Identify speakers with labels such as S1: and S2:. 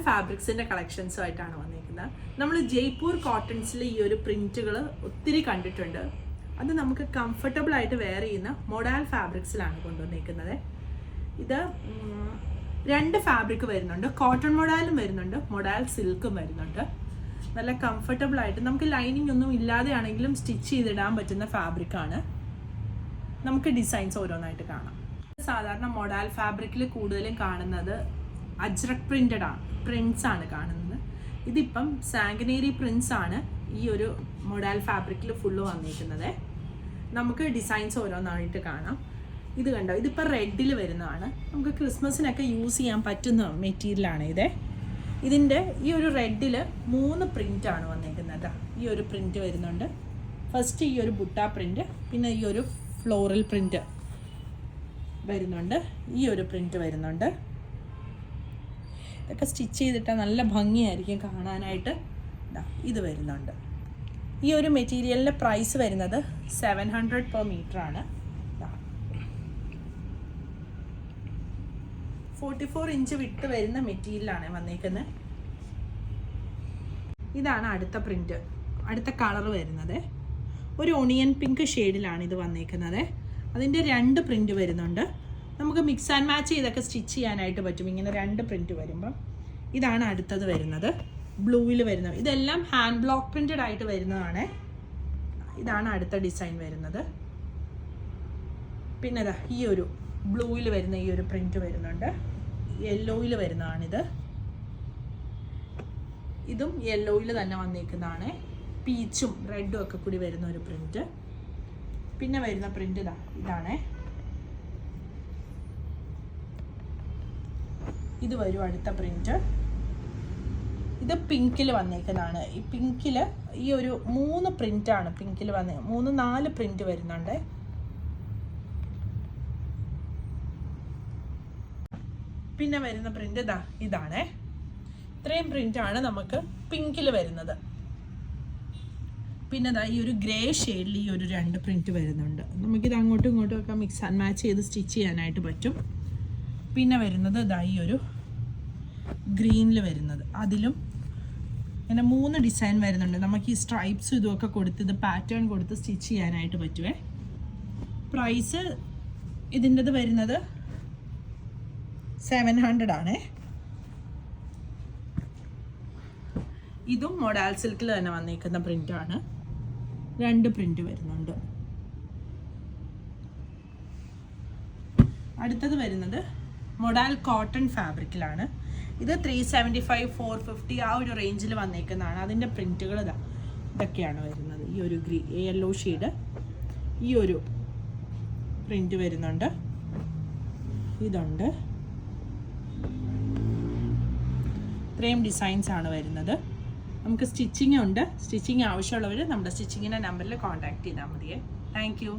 S1: ഫാബ്രിക്സിൻ്റെ കളക്ഷൻസുമായിട്ടാണ് വന്നിരിക്കുന്നത്. നമ്മൾ ജയ്പൂർ കോട്ടൺസിൽ ഈ ഒരു പ്രിൻറ്റുകൾ ഒത്തിരി കണ്ടിട്ടുണ്ട്. അത് നമുക്ക് കംഫർട്ടബിൾ ആയിട്ട് വെയർ ചെയ്യുന്ന മൊഡാൽ ഫാബ്രിക്സിലാണ് കൊണ്ടുവന്നിരിക്കുന്നത്. ഇത് 2 ഫാബ്രിക് വരുന്നുണ്ട്. കോട്ടൺ മൊഡാലും വരുന്നുണ്ട്, മൊഡാൽ സിൽക്കും വരുന്നുണ്ട്. നല്ല കംഫർട്ടബിൾ ആയിട്ട് നമുക്ക് ലൈനിങ് ഒന്നും ഇല്ലാതെയാണെങ്കിലും സ്റ്റിച്ച് ചെയ്തിടാൻ പറ്റുന്ന ഫാബ്രിക്കാണ്. നമുക്ക് ഡിസൈൻസ് ഓരോന്നായിട്ട് കാണാം. സാധാരണ മൊഡാൽ ഫാബ്രിക്കിൽ കൂടുതലും കാണുന്നത് അജ്രക് പ്രിൻറ്റ്സ് ആണ് കാണുന്നത്. ഇതിപ്പം സാങ്കനേരി പ്രിൻറ്റ്സ് ആണ് ഈ ഒരു മൊഡാൽ ഫാബ്രിക്കിൽ ഫുള്ള് വന്നിരിക്കുന്നത്. നമുക്ക് ഡിസൈൻസ് ഓരോന്നായിട്ട് കാണാം. ഇത് കണ്ടോ, ഇതിപ്പോൾ റെഡിൽ വരുന്നതാണ്. നമുക്ക് ക്രിസ്മസിനൊക്കെ യൂസ് ചെയ്യാൻ പറ്റുന്ന മെറ്റീരിയലാണ് ഇത്. ഇതിൻ്റെ ഈ ഒരു റെഡിൽ 3 പ്രിൻ്റാണ് വന്നിരിക്കുന്നത്. ഈ ഒരു പ്രിൻ്റ് വരുന്നുണ്ട്. ഫസ്റ്റ് ഈ ഒരു ബുട്ട പ്രിൻ്റ്, പിന്നെ ഈ ഒരു ഫ്ലോറൽ പ്രിൻ്റ് വരുന്നുണ്ട്, ഈ ഒരു പ്രിൻ്റ് വരുന്നുണ്ട്. ഇതൊക്കെ സ്റ്റിച്ച് ചെയ്തിട്ടാൽ നല്ല ഭംഗിയായിരിക്കും കാണാനായിട്ട്. ഇത് വരുന്നുണ്ട്. ഈ ഒരു മെറ്റീരിയലിൻ്റെ പ്രൈസ് വരുന്നത് 700 per meter ആണ്. 44 ഇഞ്ച് വിട്ട് വരുന്ന മെറ്റീരിയലാണ് വന്നിരിക്കുന്നത്. ഇതാണ് അടുത്ത പ്രിൻ്റ്, അടുത്ത കളർ വരുന്നത്. ഒരു ഒണിയൻ പിങ്ക് ഷെയ്ഡിലാണ് ഇത് വന്നിരിക്കുന്നത്. അതിൻ്റെ 2 പ്രിൻ്റ് വരുന്നുണ്ട്. നമുക്ക് മിക്സ് ആൻഡ് മാച്ച് ചെയ്തൊക്കെ സ്റ്റിച്ച് ചെയ്യാനായിട്ട് പറ്റും ഇങ്ങനെ 2 പ്രിൻ്റ് വരുമ്പം. ഇതാണ് അടുത്തത് വരുന്നത്, ബ്ലൂവിൽ വരുന്നത്. ഇതെല്ലാം ഹാൻഡ് ബ്ലോക്ക് പ്രിൻറ്റഡ് ആയിട്ട് വരുന്നതാണ്. ഇതാണ് അടുത്ത ഡിസൈൻ വരുന്നത്. പിന്നെ ഈ ഒരു ബ്ലൂവിൽ വരുന്ന ഈ ഒരു പ്രിൻ്റ് വരുന്നുണ്ട്. യെല്ലോയിൽ വരുന്നതാണിത്. ഇതും യെല്ലോയിൽ തന്നെ വന്നിരിക്കുന്നതാണ്. പീച്ചും റെഡും ഒക്കെ കൂടി വരുന്ന ഒരു പ്രിൻ്റ്. പിന്നെ വരുന്ന പ്രിൻ്റ് ഇതാണ്. ഇത് വരും അടുത്ത പ്രിൻ്റ്. ഇത് പിങ്കിൽ വന്നേക്കുന്നതാണ്. ഈ പിങ്കിൽ ഈ ഒരു 3 പ്രിൻ്റാണ് പിങ്കിൽ വന്നേ. 3-4 പ്രിൻ്റ് വരുന്നുണ്ട്. പിന്നെ വരുന്ന പ്രിൻ്റ് ഇതാണ്. ഇത്രയും പ്രിൻ്റാണ് നമുക്ക് പിങ്കിൽ വരുന്നത്. പിന്നെ ഈ ഒരു ഗ്രേ ഷെയ്ഡിൽ ഈ ഒരു 2 പ്രിൻ്റ് വരുന്നുണ്ട്. നമുക്കിത് അങ്ങോട്ടും ഇങ്ങോട്ടും ഒക്കെ മിക്സ് ആൻഡ് മാച്ച് ചെയ്ത് സ്റ്റിച്ച് ചെയ്യാനായിട്ട് പറ്റും. പിന്നെ വരുന്നത് ഈ ഒരു ഗ്രീനിൽ വരുന്നത്. അതിലും ഇങ്ങനെ 3 ഡിസൈൻ വരുന്നുണ്ട്. നമുക്ക് ഈ സ്ട്രൈപ്സും ഇതുമൊക്കെ കൊടുത്ത് ഇത് പാറ്റേൺ കൊടുത്ത് സ്റ്റിച്ച് ചെയ്യാനായിട്ട് പറ്റുമേ. പ്രൈസ് ഇതിൻ്റെത് വരുന്നത് 700 ആണ്. ഇതും മൊഡാൽ സിൽക്കിൽ തന്നെ വന്നിരിക്കുന്ന പ്രിൻ്റാണ്. 2 പ്രിൻ്റ് വരുന്നുണ്ട്. അടുത്തത് വരുന്നത് മൊഡാൽ കോട്ടൺ ഫാബ്രിക്കിലാണ്. ഇത് 375-450 ആ ഒരു റേഞ്ചിൽ വന്നേക്കുന്നതാണ്. അതിൻ്റെ പ്രിൻറ്റുകൾ ഇതൊക്കെയാണ് വരുന്നത്. ഈ ഒരു യെല്ലോ ഷെയ്ഡ്, ഈ ഒരു പ്രിൻ്റ് വരുന്നുണ്ട്. ഇതുണ്ട്. ഇത്രയും ഡിസൈൻസ് ആണ് വരുന്നത്. നമുക്ക് സ്റ്റിച്ചിങ് ഉണ്ട്. സ്റ്റിച്ചിങ് ആവശ്യമുള്ളവർ നമ്മുടെ സ്റ്റിച്ചിങ്ങിൻ്റെ നമ്പറിൽ കോൺടാക്ട് ചെയ്താൽ മതിയേ. Thank you.